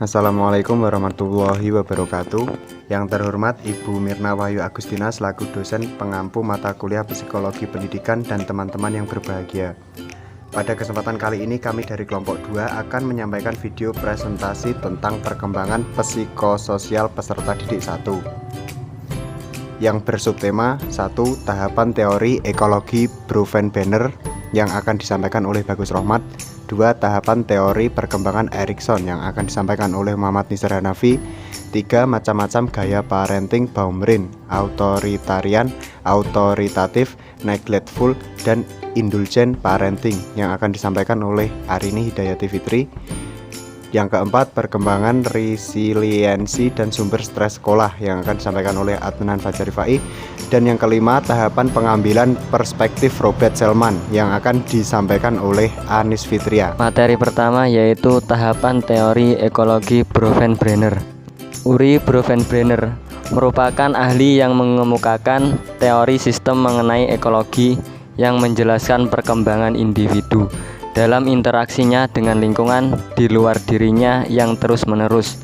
Assalamualaikum warahmatullahi wabarakatuh. Yang terhormat Ibu Mirna Wahyu Agustina selaku dosen pengampu mata kuliah Psikologi Pendidikan dan teman-teman yang berbahagia. Pada kesempatan kali ini kami dari kelompok 2 akan menyampaikan video presentasi tentang perkembangan psikososial peserta didik 1 yang bersubtema 1. Tahapan teori ekologi Brouwer-Banner yang akan disampaikan oleh Bagus Rohmat. 2. Tahapan teori perkembangan Erikson yang akan disampaikan oleh Muhammad Nisar Hanafi. 3. Macam-macam gaya parenting Baumrind, authoritarian, autoritatif, neglectful, dan indulgent parenting yang akan disampaikan oleh Arini Hidayati Fitri. Yang keempat, perkembangan resiliensi dan sumber stres sekolah yang akan disampaikan oleh Adnan Fajar Rifai. Dan yang kelima, tahapan pengambilan perspektif Robert Selman yang akan disampaikan oleh Anis Fitria. Materi pertama yaitu tahapan teori ekologi Brouwer-Banner. Uri Brouwer-Banner merupakan ahli yang mengemukakan teori sistem mengenai ekologi yang menjelaskan perkembangan individu dalam interaksinya dengan lingkungan di luar dirinya yang terus-menerus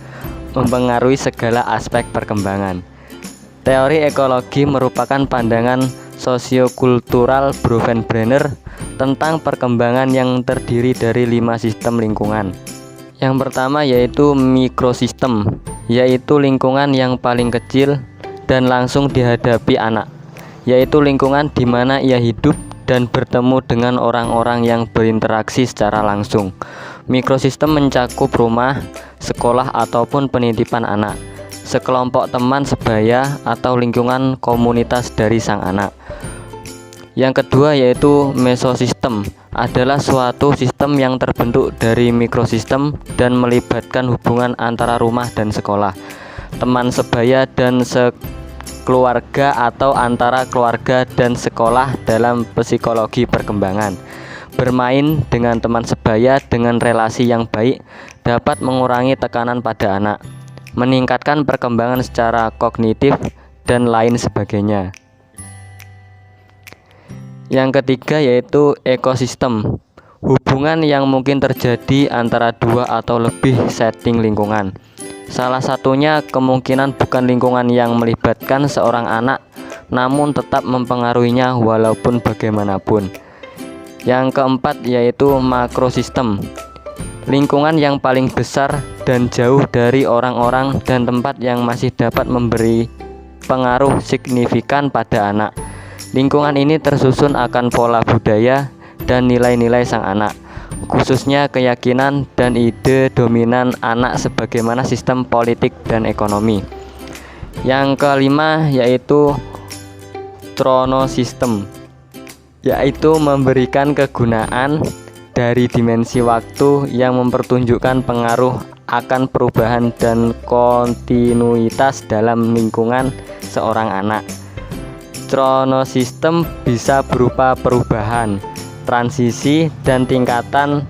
mempengaruhi segala aspek perkembangan. Teori ekologi merupakan pandangan sosiokultural Brouwer-Banner tentang perkembangan yang terdiri dari 5 sistem lingkungan. Yang pertama yaitu mikrosistem, yaitu lingkungan yang paling kecil dan langsung dihadapi anak, yaitu lingkungan di mana ia hidup dan bertemu dengan orang-orang yang berinteraksi secara langsung. Mikrosistem mencakup rumah, sekolah ataupun penitipan anak, sekelompok teman sebaya atau lingkungan komunitas dari sang anak. Yang kedua yaitu mesosistem, adalah suatu sistem yang terbentuk dari mikrosistem dan melibatkan hubungan antara rumah dan sekolah, teman sebaya dan keluarga atau antara keluarga dan sekolah. Dalam psikologi perkembangan, bermain dengan teman sebaya dengan relasi yang baik dapat mengurangi tekanan pada anak, meningkatkan perkembangan secara kognitif, dan lain sebagainya. Yang ketiga yaitu ekosistem, hubungan yang mungkin terjadi antara 2 atau lebih setting lingkungan. Salah satunya kemungkinan bukan lingkungan yang melibatkan seorang anak, namun tetap mempengaruhinya walaupun bagaimanapun. Yang keempat yaitu makrosistem, lingkungan yang paling besar dan jauh dari orang-orang dan tempat yang masih dapat memberi pengaruh signifikan pada anak. Lingkungan ini tersusun akan pola budaya dan nilai-nilai sang anak, khususnya keyakinan dan ide dominan anak sebagaimana sistem politik dan ekonomi. Yang kelima yaitu tronosistem, yaitu memberikan kegunaan dari dimensi waktu yang mempertunjukkan pengaruh akan perubahan dan kontinuitas dalam lingkungan seorang anak. Tronosistem bisa berupa perubahan, transisi, dan tingkatan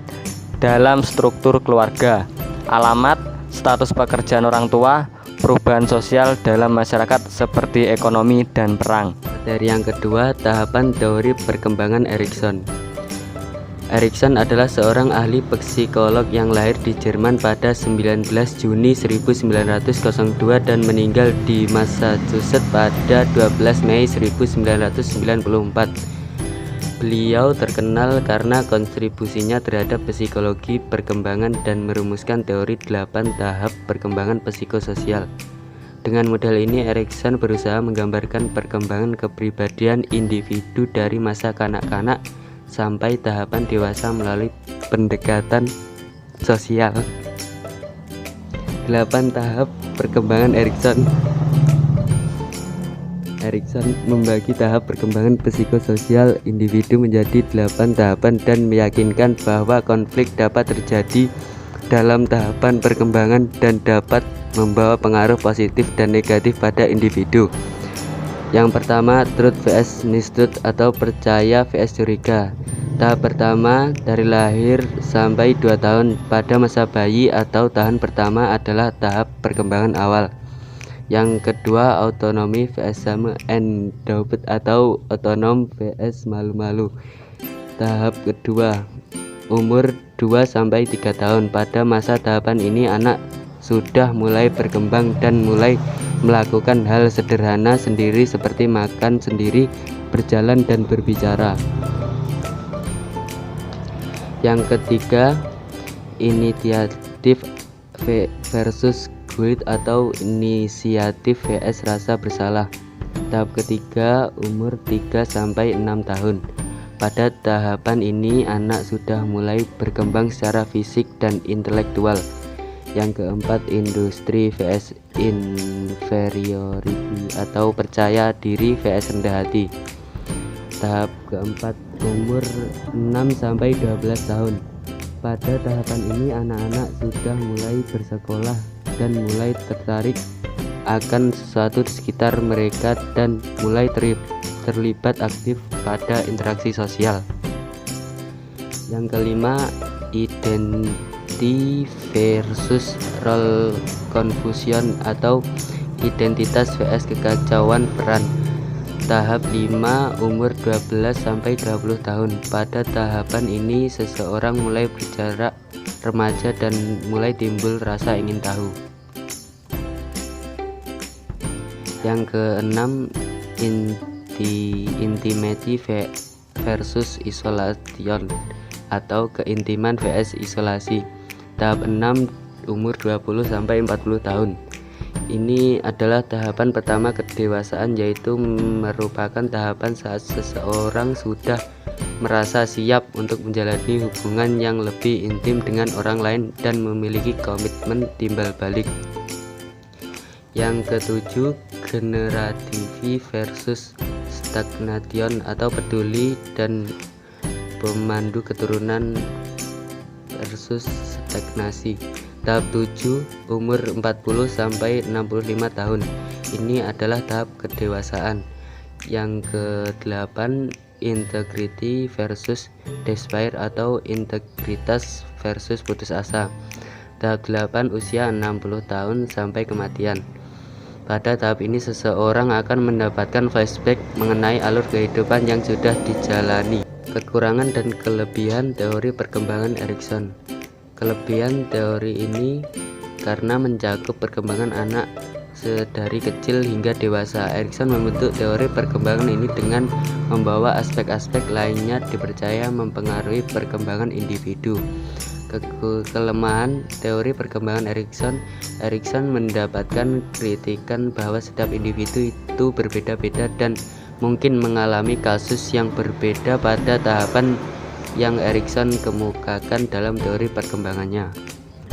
dalam struktur keluarga, alamat, status pekerjaan orang tua, perubahan sosial dalam masyarakat seperti ekonomi dan perang. Dari yang kedua, tahapan teori perkembangan Erikson. Erikson adalah seorang ahli psikolog yang lahir di Jerman pada 19 Juni 1902 dan meninggal di Massachusetts pada 12 Mei 1994. Beliau terkenal karena kontribusinya terhadap psikologi perkembangan dan merumuskan teori 8 tahap perkembangan psikososial. Dengan model ini, Erikson berusaha menggambarkan perkembangan kepribadian individu dari masa kanak-kanak sampai tahapan dewasa melalui pendekatan sosial. 8 tahap perkembangan Erikson. Erikson membagi tahap perkembangan psikososial individu menjadi 8 tahapan dan meyakinkan bahwa konflik dapat terjadi dalam tahapan perkembangan dan dapat membawa pengaruh positif dan negatif pada individu. Yang pertama, truth vs mistruth atau percaya vs curiga. Tahap pertama dari lahir sampai 2 tahun pada masa bayi atau tahun pertama adalah tahap perkembangan awal. Yang kedua, autonomi vs sama endowed atau otonom vs malu-malu. Tahap kedua, umur 2 sampai 3 tahun. Pada masa tahapan ini anak sudah mulai berkembang dan mulai melakukan hal sederhana sendiri seperti makan sendiri, berjalan, dan berbicara. Yang ketiga, inisiatif versus guilt atau inisiatif vs rasa bersalah. Tahap ketiga, umur 3-6 tahun. Pada tahapan ini anak sudah mulai berkembang secara fisik dan intelektual. Yang keempat, industri vs inferiority atau percaya diri vs rendah hati. Tahap keempat, umur 6-12 tahun. Pada tahapan ini anak-anak sudah mulai bersekolah dan mulai tertarik akan sesuatu di sekitar mereka dan mulai terlibat aktif pada interaksi sosial. Yang kelima, identity versus role confusion atau identitas vs kekacauan peran. Tahap 5, umur 12-20 tahun. Pada tahapan ini seseorang mulai berjarak remaja dan mulai timbul rasa ingin tahu. Yang keenam, intimacy versus isolation atau keintiman vs isolasi. Tahap 6, umur 20-40 tahun. Ini adalah tahapan pertama kedewasaan, yaitu merupakan tahapan saat seseorang sudah merasa siap untuk menjalani hubungan yang lebih intim dengan orang lain dan memiliki komitmen timbal balik. Yang ketujuh, generative versus stagnation atau peduli dan pemandu keturunan versus stagnasi. Tahap 7, umur 40-65 tahun. Ini adalah tahap kedewasaan. Yang ke-8, integrity versus despair atau integritas versus putus asa. Tahap 8, usia 60 tahun sampai kematian. Pada tahap ini seseorang akan mendapatkan flashback mengenai alur kehidupan yang sudah dijalani. Kekurangan dan kelebihan teori perkembangan Erikson. Kelebihan teori ini karena mencakup perkembangan anak dari kecil hingga dewasa. Erikson membentuk teori perkembangan ini dengan membawa aspek-aspek lainnya dipercaya mempengaruhi perkembangan individu. Kelemahan teori perkembangan Erikson mendapatkan kritikan bahwa setiap individu itu berbeda-beda dan mungkin mengalami kasus yang berbeda pada tahapan yang Erikson kemukakan dalam teori perkembangannya.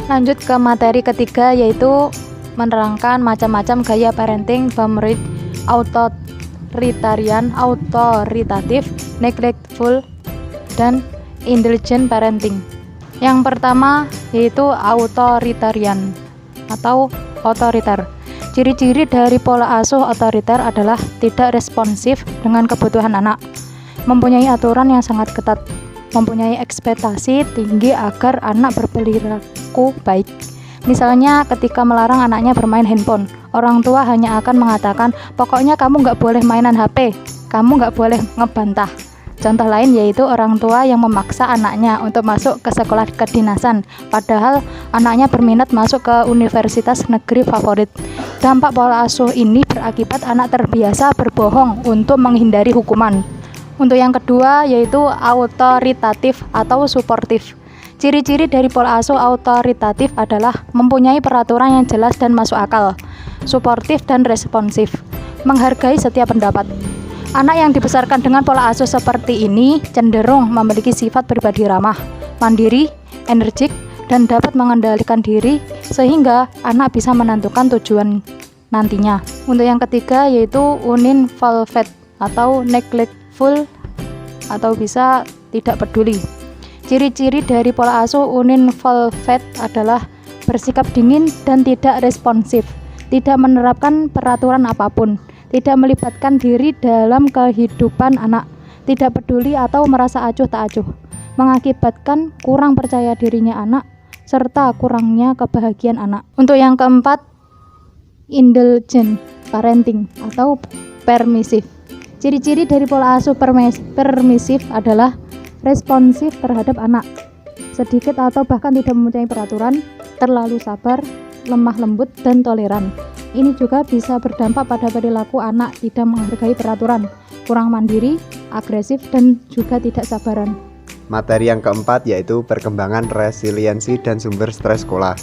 Lanjut ke materi ketiga, yaitu menerangkan macam-macam gaya parenting, favorit, authoritarian, autoritatif, neglectful, dan indulgent parenting. Yang pertama yaitu authoritarian atau otoriter. Ciri-ciri dari pola asuh otoriter adalah tidak responsif dengan kebutuhan anak, mempunyai aturan yang sangat ketat, mempunyai ekspektasi tinggi agar anak berperilaku baik. Misalnya ketika melarang anaknya bermain handphone, orang tua hanya akan mengatakan, pokoknya kamu nggak boleh mainan HP, kamu nggak boleh ngebantah. Contoh lain yaitu orang tua yang memaksa anaknya untuk masuk ke sekolah kedinasan, padahal anaknya berminat masuk ke universitas negeri favorit. Dampak pola asuh ini berakibat anak terbiasa berbohong untuk menghindari hukuman. Untuk yang kedua yaitu autoritatif atau suportif. Ciri-ciri dari pola asuh autoritatif adalah mempunyai peraturan yang jelas dan masuk akal, suportif dan responsif, menghargai setiap pendapat. Anak yang dibesarkan dengan pola asuh seperti ini cenderung memiliki sifat pribadi ramah, mandiri, energik, dan dapat mengendalikan diri sehingga anak bisa menentukan tujuan nantinya. Untuk yang ketiga yaitu uninvolved atau neglectful atau bisa tidak peduli. Ciri-ciri dari pola asuh uninvolved adalah bersikap dingin dan tidak responsif, tidak menerapkan peraturan apapun, tidak melibatkan diri dalam kehidupan anak, tidak peduli atau merasa acuh tak acuh, mengakibatkan kurang percaya dirinya anak serta kurangnya kebahagiaan anak. Untuk yang keempat, indulgent parenting atau permisif. Ciri-ciri dari pola asuh permisif adalah responsif terhadap anak, sedikit atau bahkan tidak mempunyai peraturan, terlalu sabar, lemah lembut, dan toleran. Ini juga bisa berdampak pada perilaku anak tidak menghargai peraturan, kurang mandiri, agresif, dan juga tidak sabaran. Materi yang keempat yaitu perkembangan resiliensi dan sumber stres sekolah.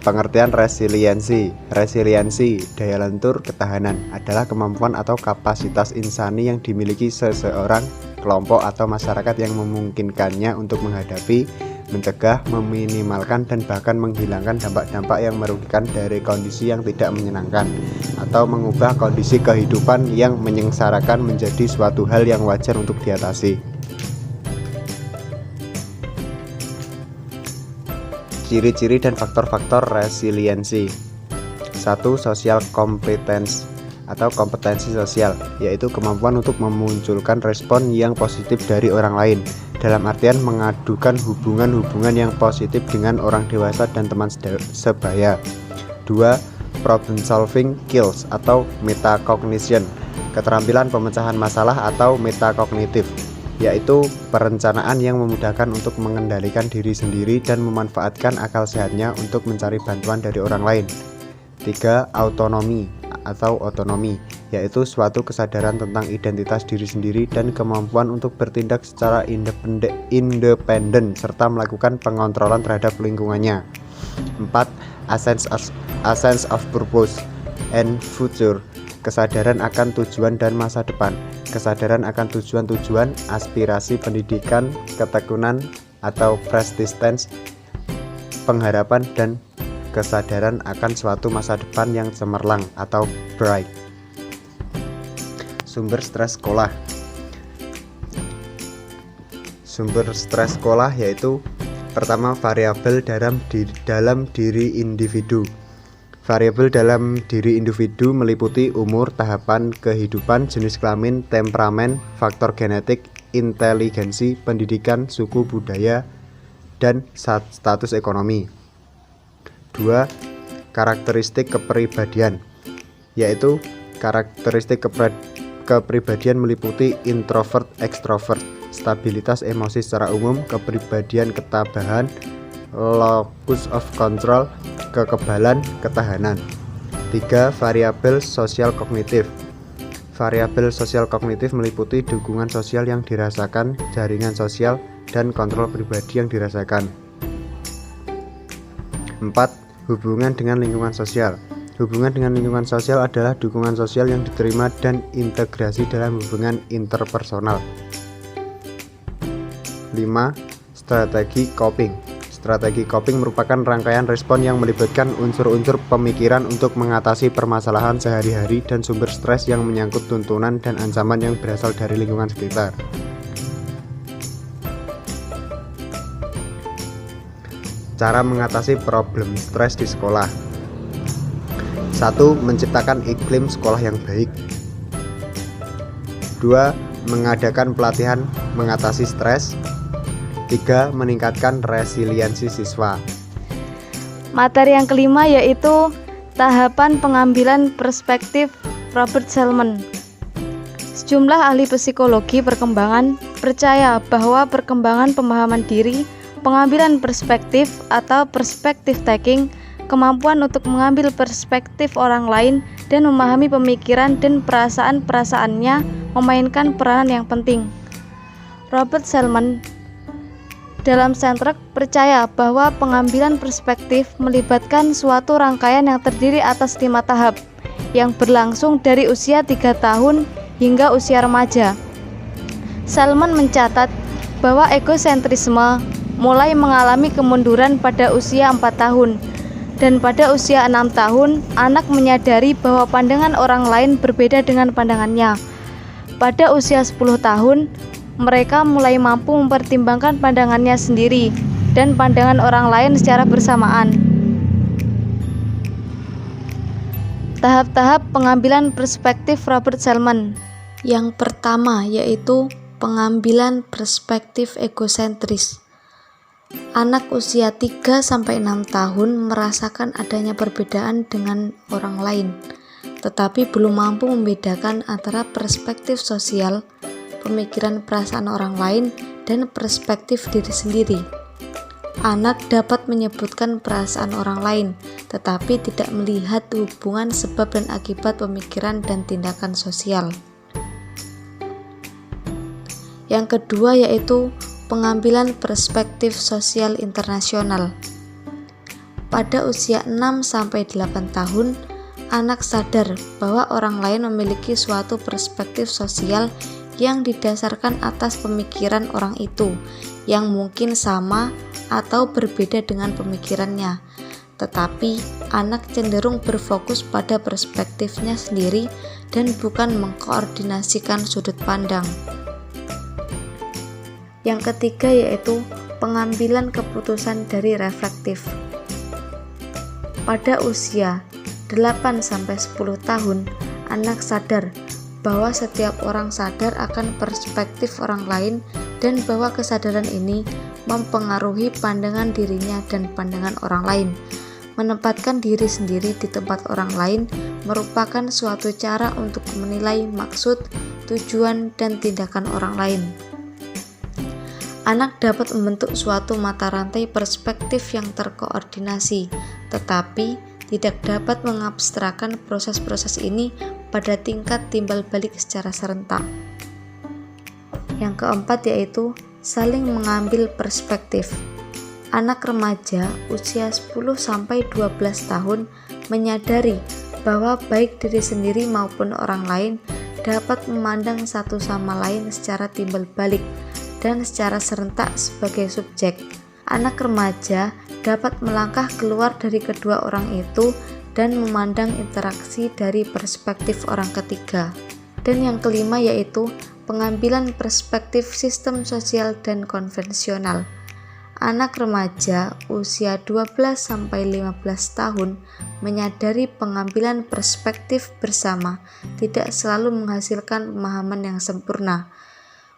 Pengertian resiliensi. Resiliensi, daya lentur ketahanan, adalah kemampuan atau kapasitas insani yang dimiliki seseorang, kelompok, atau masyarakat yang memungkinkannya untuk menghadapi, mencegah, meminimalkan, dan bahkan menghilangkan dampak-dampak yang merugikan dari kondisi yang tidak menyenangkan, atau mengubah kondisi kehidupan yang menyengsarakan menjadi suatu hal yang wajar untuk diatasi. Ciri-ciri dan faktor-faktor resiliensi. 1. Social competence atau kompetensi sosial, yaitu kemampuan untuk memunculkan respon yang positif dari orang lain, dalam artian mengadukan hubungan-hubungan yang positif dengan orang dewasa dan teman sebaya. 2. Problem solving skills atau metacognition, keterampilan pemecahan masalah atau metakognitif, yaitu perencanaan yang memudahkan untuk mengendalikan diri sendiri dan memanfaatkan akal sehatnya untuk mencari bantuan dari orang lain. 3. Autonomi atau otonomi, yaitu suatu kesadaran tentang identitas diri sendiri dan kemampuan untuk bertindak secara independen serta melakukan pengontrolan terhadap lingkungannya. 4. A sense of purpose and future, kesadaran akan tujuan dan masa depan, kesadaran akan tujuan-tujuan, aspirasi pendidikan, ketekunan atau persistence, pengharapan, dan kesadaran akan suatu masa depan yang cemerlang atau bright. Sumber stres sekolah. Sumber stres sekolah yaitu pertama, variabel dalam diri individu. Variabel dalam diri individu meliputi umur, tahapan kehidupan, jenis kelamin, temperamen, faktor genetik, inteligensi, pendidikan, suku budaya, dan status ekonomi. 2. Karakteristik kepribadian, yaitu karakteristik kepribadian meliputi introvert, ekstrovert, stabilitas emosi secara umum, kepribadian ketabahan, locus of control, kekebalan, ketahanan. 3. Variabel sosial kognitif. Variabel sosial kognitif meliputi dukungan sosial yang dirasakan, jaringan sosial, dan kontrol pribadi yang dirasakan. 4. Hubungan dengan lingkungan sosial. Hubungan dengan lingkungan sosial adalah dukungan sosial yang diterima dan integrasi dalam hubungan interpersonal. 5. Strategi coping. Strategi coping merupakan rangkaian respon yang melibatkan unsur-unsur pemikiran untuk mengatasi permasalahan sehari-hari dan sumber stres yang menyangkut tuntunan dan ancaman yang berasal dari lingkungan sekitar. Cara mengatasi problem stres di sekolah. 1. Menciptakan iklim sekolah yang baik. 2. Mengadakan pelatihan mengatasi stres. 3. Meningkatkan resiliensi siswa. Materi yang kelima yaitu tahapan pengambilan perspektif Robert Selman. Sejumlah ahli psikologi perkembangan percaya bahwa perkembangan pemahaman diri, pengambilan perspektif atau perspective taking, kemampuan untuk mengambil perspektif orang lain dan memahami pemikiran dan perasaan-perasaannya memainkan peranan yang penting. Robert Selman dalam Centric percaya bahwa pengambilan perspektif melibatkan suatu rangkaian yang terdiri atas 5 tahap yang berlangsung dari usia 3 tahun hingga usia remaja. Selman mencatat bahwa egosentrisme mulai mengalami kemunduran pada usia 4 tahun dan pada usia 6 tahun anak menyadari bahwa pandangan orang lain berbeda dengan pandangannya. Pada usia 10 tahun mereka mulai mampu mempertimbangkan pandangannya sendiri dan pandangan orang lain secara bersamaan. Tahap-tahap pengambilan perspektif Robert Selman. Yang pertama yaitu pengambilan perspektif egosentris. Anak usia 3-6 tahun merasakan adanya perbedaan dengan orang lain, tetapi belum mampu membedakan antara perspektif sosial, pemikiran perasaan orang lain, dan perspektif diri sendiri. Anak dapat menyebutkan perasaan orang lain, tetapi tidak melihat hubungan sebab dan akibat pemikiran dan tindakan sosial. Yang kedua yaitu pengambilan perspektif sosial internasional. Pada usia 6-8 tahun, anak sadar bahwa orang lain memiliki suatu perspektif sosial yang didasarkan atas pemikiran orang itu, yang mungkin sama atau berbeda dengan pemikirannya. Tetapi, anak cenderung berfokus pada perspektifnya sendiri dan bukan mengkoordinasikan sudut pandang. Yang ketiga yaitu pengambilan keputusan dari reflektif. Pada usia 8-10 tahun, anak sadar bahwa setiap orang sadar akan perspektif orang lain dan bahwa kesadaran ini mempengaruhi pandangan dirinya dan pandangan orang lain. Menempatkan diri sendiri di tempat orang lain merupakan suatu cara untuk menilai maksud, tujuan, dan tindakan orang lain. Anak dapat membentuk suatu mata rantai perspektif yang terkoordinasi, tetapi tidak dapat mengabstrakkan proses-proses ini pada tingkat timbal balik secara serentak. Yang keempat yaitu saling mengambil perspektif. Anak remaja usia 10-12 tahun menyadari bahwa baik diri sendiri maupun orang lain dapat memandang satu sama lain secara timbal balik dan secara serentak sebagai subjek. Anak remaja dapat melangkah keluar dari kedua orang itu dan memandang interaksi dari perspektif orang ketiga. Dan yang kelima yaitu pengambilan perspektif sistem sosial dan konvensional. Anak remaja usia 12-15 tahun menyadari pengambilan perspektif bersama tidak selalu menghasilkan pemahaman yang sempurna.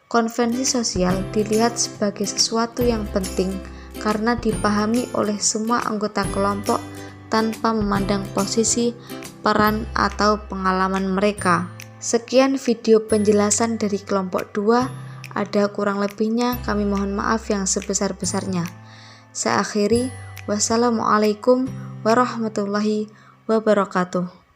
Konvensi sosial dilihat sebagai sesuatu yang penting karena dipahami oleh semua anggota kelompok tanpa memandang posisi, peran, atau pengalaman mereka. Sekian video penjelasan dari kelompok 2. Ada kurang lebihnya kami mohon maaf yang sebesar-besarnya. Saya akhiri. Wassalamualaikum warahmatullahi wabarakatuh.